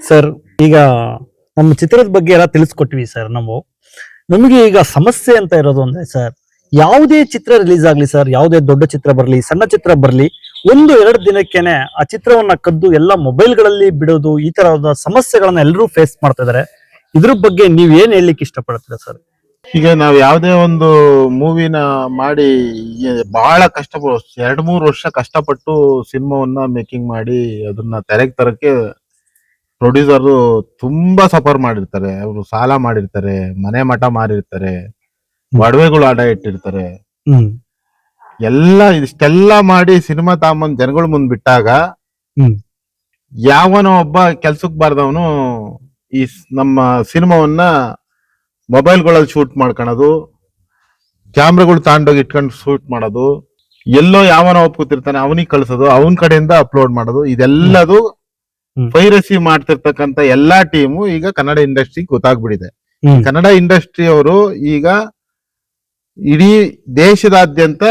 Sir, ಈಗ ನಮ್ಮ ಚಿತ್ರದ ಬಗ್ಗೆ ಎಲ್ಲ ತಿಳಿಸ್ಕೊಟ್ವಿ ಸರ್. ನಮಗೆ ಈಗ ಸಮಸ್ಯೆ ಅಂತ ಇರೋದು ಅಂದ್ರೆ ಸರ್, ಯಾವುದೇ ಚಿತ್ರ ರಿಲೀಸ್ ಆಗ್ಲಿ ಸರ್, ಯಾವುದೇ ದೊಡ್ಡ ಚಿತ್ರ ಬರ್ಲಿ, ಸಣ್ಣ ಚಿತ್ರ ಬರ್ಲಿ, 1-2 ದಿನಕ್ಕೇನೆ ಆ ಚಿತ್ರವನ್ನ ಕದ್ದು ಎಲ್ಲ ಮೊಬೈಲ್ಗಳಲ್ಲಿ ಬಿಡೋದು, ಈ ತರಹದ ಸಮಸ್ಯೆಗಳನ್ನ ಎಲ್ಲರೂ ಫೇಸ್ ಮಾಡ್ತಾ ಇದಾರೆ. ಇದ್ರ ಬಗ್ಗೆ ನೀವ್ ಏನ್ ಹೇಳಲಿಕ್ಕೆ ಇಷ್ಟಪಡ್ತೀರಾ ಸರ್? ಈಗ ನಾವ್ ಯಾವ್ದೇ ಒಂದು ಮೂವಿನ ಮಾಡಿ ಬಹಳ ಕಷ್ಟಪಟ್ಟು 2-3 ವರ್ಷ ಕಷ್ಟಪಟ್ಟು ಸಿನಿಮಾವನ್ನ ಮೇಕಿಂಗ್ ಮಾಡಿ ಅದನ್ನ ತೆರೆಗೆ ತರಕ್ಕೆ ಪ್ರೊಡ್ಯೂಸರ್ ತುಂಬಾ ಸಫರ್ ಮಾಡಿರ್ತಾರೆ. ಅವರು ಸಾಲ ಮಾಡಿರ್ತಾರೆ, ಮನೆ ಮಠ ಮಾರಿರ್ತಾರೆ, ಒಡವೆಗಳು ಅಡ ಇಟ್ಟಿರ್ತಾರೆ. ಇಷ್ಟೆಲ್ಲ ಮಾಡಿ ಸಿನಿಮಾ ತಾಂಬಂದ್ ಜನಗಳ ಮುಂದ್ ಬಿಟ್ಟಾಗ ಯಾವನೋ ಒಬ್ಬ ಕೆಲ್ಸಕ್ ಬಾರ್ದವನು ಈ ನಮ್ಮ ಸಿನಿಮಾವನ್ನ ಮೊಬೈಲ್ಗಳಲ್ಲಿ ಶೂಟ್ ಮಾಡ್ಕೊಳೋದು, ಕ್ಯಾಮ್ರಾಗಳು ತಾಂಡೋಗಿ ಇಟ್ಕೊಂಡು ಶೂಟ್ ಮಾಡೋದು, ಎಲ್ಲೋ ಯಾವನೋ ಒಪ್ಕೊತಿರ್ತಾನೆ ಅವನಿಗೆ ಕಳ್ಸೋದು, ಅವನ ಕಡೆಯಿಂದ ಅಪ್ಲೋಡ್ ಮಾಡೋದು, ಇದೆಲ್ಲದು ಪೈರಸಿ ಮಾಡ್ತಿರ್ತಕ್ಕಂತ ಎಲ್ಲಾ ಟೀಮು ಈಗ ಕನ್ನಡ ಇಂಡಸ್ಟ್ರಿ ಗೊತ್ತಾಗ್ಬಿಟ್ಟಿದೆ. ಕನ್ನಡ ಇಂಡಸ್ಟ್ರಿ ಅವರು ಈಗ ಇಡೀ ದೇಶದಾದ್ಯಂತ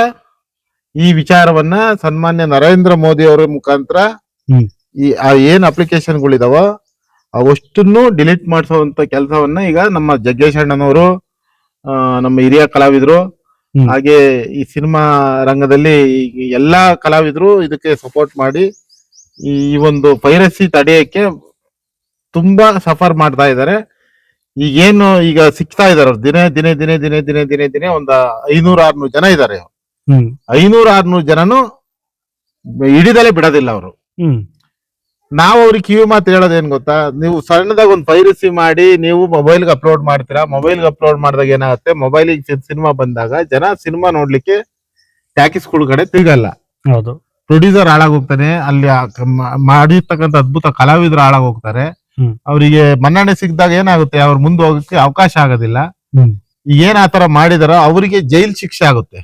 ಈ ವಿಚಾರವನ್ನ ಸನ್ಮಾನ್ಯ ನರೇಂದ್ರ ಮೋದಿ ಅವರ ಮುಖಾಂತರ ಈ ಏನ್ ಅಪ್ಲಿಕೇಶನ್ಗಳಿದಾವ ಅವಷ್ಟನ್ನು ಡಿಲೀಟ್ ಮಾಡಿಸುವಂತ ಕೆಲಸವನ್ನ ಈಗ ನಮ್ಮ ಜಗ್ಗೇಶ್ ಅಣ್ಣನವರು, ನಮ್ಮ ಹಿರಿಯ ಕಲಾವಿದರು, ಹಾಗೆ ಈ ಸಿನಿಮಾ ರಂಗದಲ್ಲಿ ಎಲ್ಲಾ ಕಲಾವಿದರು ಇದಕ್ಕೆ ಸಪೋರ್ಟ್ ಮಾಡಿ ಈ ಒಂದು ಪೈರಸಿ ತಡೆಯಕ್ಕೆ ತುಂಬಾ ಸಫರ್ ಮಾಡ್ತಾ ಇದ್ದಾರೆ. ಈಗೇನು ಈಗ ಸಿಗ್ತಾ ಇದಾರೆ ದಿನೇ ದಿನೇ ದಿನೇ ದಿನೇ ದಿನೇ ದಿನೇ ದಿನೇ ಒಂದ್ 500-600 ಜನ ಇದಾರೆ. 500-600 ಜನನು ಹಿಡಿದಲೇ ಬಿಡೋದಿಲ್ಲ ಅವರು. ನಾವು ಅವ್ರಿಗೆ ಕಿವಿ ಮಾತು ಹೇಳೋದೇನ್ ಗೊತ್ತಾ, ನೀವು ಸಣ್ಣದಾಗ ಒಂದು ಪೈರಸಿ ಮಾಡಿ ನೀವು ಮೊಬೈಲ್ಗೆ ಅಪ್ಲೋಡ್ ಮಾಡ್ತೀರಾ. ಮೊಬೈಲ್ಗೆ ಅಪ್ಲೋಡ್ ಮಾಡಿದಾಗ ಏನಾಗುತ್ತೆ, ಮೊಬೈಲಿಗೆ ಸಿನಿಮಾ ಬಂದಾಗ ಜನ ಸಿನಿಮಾ ನೋಡ್ಲಿಕ್ಕೆ ಟ್ಯಾಕಿಸ್ಗಳ ಕಡೆ ತಿರುಗಲ್ಲ. ಹೌದು, ಪ್ರೊಡ್ಯೂಸರ್ ಹಾಳಾಗೋಗ್ತಾನೆ, ಅಲ್ಲಿ ಮಾಡಿರ್ತಕ್ಕಂಥ ಅದ್ಭುತ ಕಲಾವಿದರು ಹಾಳಾಗೋಗ್ತಾರೆ. ಅವರಿಗೆ ಮನ್ನಣೆ ಸಿಕ್ಕಿದಾಗ ಏನಾಗುತ್ತೆ, ಅವ್ರ ಮುಂದೆ ಹೋಗಕ್ಕೆ ಅವಕಾಶ ಆಗೋದಿಲ್ಲ. ಏನ್ ಆತರ ಮಾಡಿದಾರೋ ಅವರಿಗೆ ಜೈಲ್ ಶಿಕ್ಷೆ ಆಗುತ್ತೆ.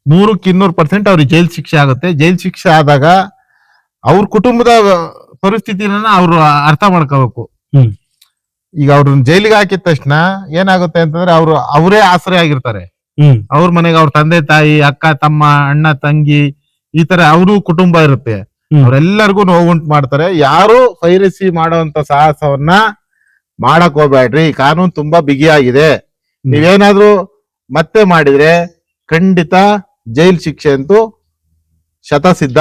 100% ಅವ್ರಿಗೆ ಜೈಲ್ ಶಿಕ್ಷೆ ಆಗುತ್ತೆ. ಜೈಲ್ ಶಿಕ್ಷೆ ಆದಾಗ ಅವ್ರ ಕುಟುಂಬದ ಪರಿಸ್ಥಿತಿನ ಅವ್ರು ಅರ್ಥ ಮಾಡ್ಕೋಬೇಕು. ಈಗ ಅವ್ರನ್ನ ಜೈಲಿಗೆ ಹಾಕಿದ ತಕ್ಷಣ ಏನಾಗುತ್ತೆ ಅಂತಂದ್ರೆ ಅವರೇ ಆಸರೆ ಆಗಿರ್ತಾರೆ. ಅವ್ರ ಮನೆಗೆ ಅವ್ರ ತಂದೆ ತಾಯಿ, ಅಕ್ಕ ತಮ್ಮ, ಅಣ್ಣ ತಂಗಿ, ಈ ತರ ಅವರು ಕುಟುಂಬ ಇರುತ್ತೆ. ಅವರೆಲ್ಲರಿಗೂ ನೋವುಂಟು ಮಾಡ್ತಾರೆ. ಯಾರು ಪೈರಸಿ ಮಾಡುವಂತ ಸಾಹಸವನ್ನ ಮಾಡಕ್ ಹೋಗ್ಬೇಡ್ರಿ. ಕಾನೂನು ತುಂಬಾ ಬಿಗಿಯಾಗಿದೆ. ನೀವೇನಾದ್ರೂ ಮತ್ತೆ ಮಾಡಿದ್ರೆ ಖಂಡಿತ ಜೈಲ್ ಶಿಕ್ಷೆ ಅಂತೂ ಶತಸಿದ್ಧ.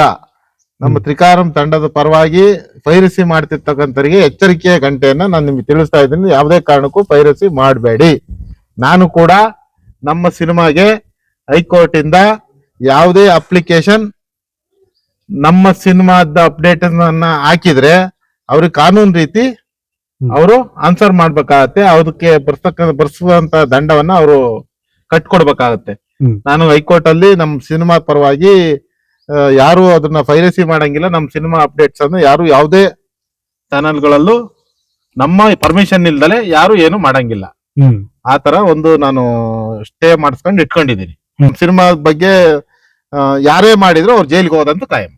ನಮ್ಮ ತ್ರಿಕಾರಂ ತಂಡದ ಪರವಾಗಿ ಪೈರಸಿ ಮಾಡ್ತಿರ್ತಕ್ಕಂಥವರಿಗೆ ಎಚ್ಚರಿಕೆಯ ಗಂಟೆಯನ್ನ ನಾನು ನಿಮ್ಗೆ ತಿಳಿಸ್ತಾ ಇದ್ದೀನಿ. ಯಾವುದೇ ಕಾರಣಕ್ಕೂ ಪೈರಸಿ ಮಾಡಬೇಡಿ. ನಾನು ಕೂಡ ನಮ್ಮ ಸಿನಿಮಾಗೆ ಹೈಕೋರ್ಟ್ ಇಂದ ಯಾವುದೇ ಅಪ್ಲಿಕೇಶನ್ ನಮ್ಮ ಸಿನಿಮಾದ ಅಪ್ಡೇಟ್ ಅನ್ನ ಹಾಕಿದ್ರೆ ಅವ್ರಿಗೆ ಕಾನೂನು ರೀತಿ ಅವರು ಆನ್ಸರ್ ಮಾಡ್ಬೇಕಾಗತ್ತೆ. ಅದಕ್ಕೆ ಬರ್ಸುವಂತ ದಂಡವನ್ನ ಅವರು ಕಟ್ಕೊಡ್ಬೇಕಾಗತ್ತೆ. ನಾನು ಹೈಕೋರ್ಟ್ ಅಲ್ಲಿ ನಮ್ಮ ಸಿನಿಮಾ ಪರವಾಗಿ ಯಾರು ಅದನ್ನ ಪೈರಸಿ ಮಾಡಂಗಿಲ್ಲ. ನಮ್ಮ ಸಿನಿಮಾ ಅಪ್ಡೇಟ್ಸ್ ಅನ್ನು ಯಾರು ಯಾವುದೇ ಚಾನೆಲ್ಗಳಲ್ಲೂ ನಮ್ಮ ಪರ್ಮಿಷನ್ ಇಲ್ದಲೆ ಯಾರು ಏನು ಮಾಡಂಗಿಲ್ಲ. ಆತರ ಒಂದು ನಾನು ಸ್ಟೇ ಮಾಡಿಸ್ಕೊಂಡು ಇಟ್ಕೊಂಡಿದ್ದೀನಿ. ಸಿನಿಮಾ ಬಗ್ಗೆ ಯಾರೇ ಮಾಡಿದ್ರು ಅವ್ರು ಜೈಲಿಗೆ ಹೋದಂತ ಕಾಯಂ.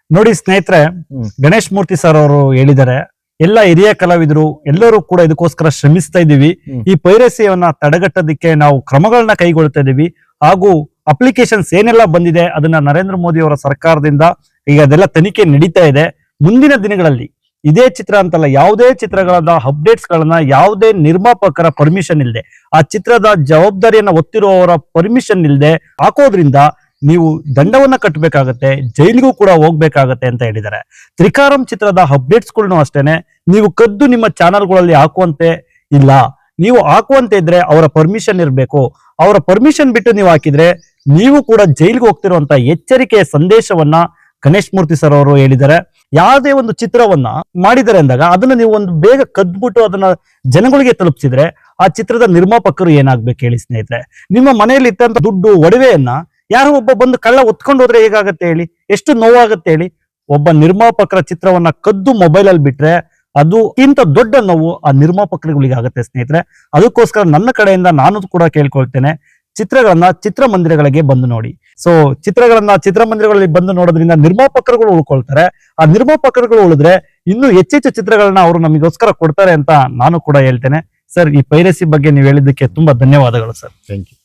ನೋಡಿ ಸ್ನೇಹಿತರೆ, ಗಣೇಶ್ ಮೂರ್ತಿ ಸರ್ ಅವರು ಹೇಳಿದ್ದಾರೆ, ಎಲ್ಲ ಹಿರಿಯ ಕಲಾವಿದರು ಎಲ್ಲರೂ ಕೂಡ ಇದಕ್ಕೋಸ್ಕರ ಶ್ರಮಿಸ್ತಾ ಇದೀವಿ. ಈ ಪೈರಸಿಯನ್ನ ತಡೆಗಟ್ಟೋದಕ್ಕೆ ನಾವು ಕ್ರಮಗಳನ್ನ ಕೈಗೊಳ್ತಾ ಇದೀವಿ. ಹಾಗೂ ಅಪ್ಲಿಕೇಶನ್ಸ್ ಏನೆಲ್ಲ ಬಂದಿದೆ ಅದನ್ನ ನರೇಂದ್ರ ಮೋದಿ ಅವರ ಸರ್ಕಾರದಿಂದ ಈಗ ಅದೆಲ್ಲ ತನಿಖೆ ನಡೀತಾ ಇದೆ. ಮುಂದಿನ ದಿನಗಳಲ್ಲಿ ಇದೇ ಚಿತ್ರ ಅಂತಲ್ಲ, ಯಾವುದೇ ಚಿತ್ರಗಳನ್ನ ಅಪ್ಡೇಟ್ಸ್ ಗಳನ್ನ ಯಾವುದೇ ನಿರ್ಮಾಪಕರ ಪರ್ಮಿಷನ್ ಇಲ್ಲದೆ, ಆ ಚಿತ್ರದ ಜವಾಬ್ದಾರಿಯನ್ನ ಹೊತ್ತಿರುವವರ ಪರ್ಮಿಷನ್ ಇಲ್ಲದೆ ಹಾಕೋದ್ರಿಂದ ನೀವು ದಂಡವನ್ನ ಕಟ್ಟಬೇಕಾಗತ್ತೆ, ಜೈಲಿಗೂ ಕೂಡ ಹೋಗ್ಬೇಕಾಗತ್ತೆ ಅಂತ ಹೇಳಿದ್ದಾರೆ. ತ್ರಿಕಾರಂ ಚಿತ್ರದ ಅಪ್ಡೇಟ್ಸ್ ಗಳನ್ನು ಅಷ್ಟೇನೆ ನೀವು ಕದ್ದು ನಿಮ್ಮ ಚಾನೆಲ್ಗಳಲ್ಲಿ ಹಾಕುವಂತೆ ಇಲ್ಲ. ನೀವು ಹಾಕುವಂತೆ ಇದ್ರೆ ಅವರ ಪರ್ಮಿಷನ್ ಇರಬೇಕು. ಅವರ ಪರ್ಮಿಷನ್ ಬಿಟ್ಟು ನೀವು ಹಾಕಿದ್ರೆ ನೀವು ಕೂಡ ಜೈಲಿಗೆ ಹೋಗ್ತಿರುವಂತ ಎಚ್ಚರಿಕೆಯ ಸಂದೇಶವನ್ನ ಗಣೇಶ್ ಮೂರ್ತಿ ಸರ್ ಅವರು ಹೇಳಿದ್ದಾರೆ. ಯಾವುದೇ ಒಂದು ಚಿತ್ರವನ್ನ ಮಾಡಿದ್ದಾರೆ ಅಂದಾಗ ಅದನ್ನ ನೀವು ಒಂದು ಬೇಗ ಕದ್ಬಿಟ್ಟು ಅದನ್ನ ಜನಗಳಿಗೆ ತಲುಪಿಸಿದ್ರೆ ಆ ಚಿತ್ರದ ನಿರ್ಮಾಪಕರು ಏನಾಗ್ಬೇಕು ಹೇಳಿ ಸ್ನೇಹಿತರೆ? ನಿಮ್ಮ ಮನೆಯಲ್ಲಿ ಇಟ್ಟಂತ ದುಡ್ಡು, ಒಡವೆಯನ್ನ ಯಾರೋ ಒಬ್ಬ ಬಂದು ಕಳ್ಳ ಹೊತ್ಕೊಂಡು ಹೋದ್ರೆ ಹೇಗಾಗತ್ತೆ ಹೇಳಿ? ಎಷ್ಟು ನೋವಾಗತ್ತೆ ಹೇಳಿ? ಒಬ್ಬ ನಿರ್ಮಾಪಕರ ಚಿತ್ರವನ್ನ ಕದ್ದು ಮೊಬೈಲ್ ಅಲ್ಲಿ ಬಿಟ್ರೆ ಅದು ಇಂತ ದೊಡ್ಡ ನೋವು ಆ ನಿರ್ಮಾಪಕರುಗಳಿಗೆ ಆಗುತ್ತೆ ಸ್ನೇಹಿತರೆ. ಅದಕ್ಕೋಸ್ಕರ ನನ್ನ ಕಡೆಯಿಂದ ನಾನು ಕೂಡ ಕೇಳ್ಕೊಳ್ತೇನೆ, ಚಿತ್ರಗಳನ್ನ ಚಿತ್ರಮಂದಿರಗಳಿಗೆ ಬಂದು ನೋಡಿ. ಸೊ ಚಿತ್ರಮಂದಿರಗಳಲ್ಲಿ ಬಂದು ನೋಡೋದ್ರಿಂದ ನಿರ್ಮಾಪಕರುಗಳು ಉಳ್ಕೊಳ್ತಾರೆ. ಆ ನಿರ್ಮಾಪಕರುಗಳು ಉಳಿದ್ರೆ ಇನ್ನೂ ಹೆಚ್ಚೆಚ್ಚು ಚಿತ್ರಗಳನ್ನ ಅವರು ನಮಗೋಸ್ಕರ ಕೊಡ್ತಾರೆ ಅಂತ ನಾನು ಕೂಡ ಹೇಳ್ತೇನೆ. ಸರ್, ಈ ಪೈರಸಿ ಬಗ್ಗೆ ನೀವು ಹೇಳಿದ್ದಕ್ಕೆ ತುಂಬಾ ಧನ್ಯವಾದಗಳು ಸರ್. Thank you.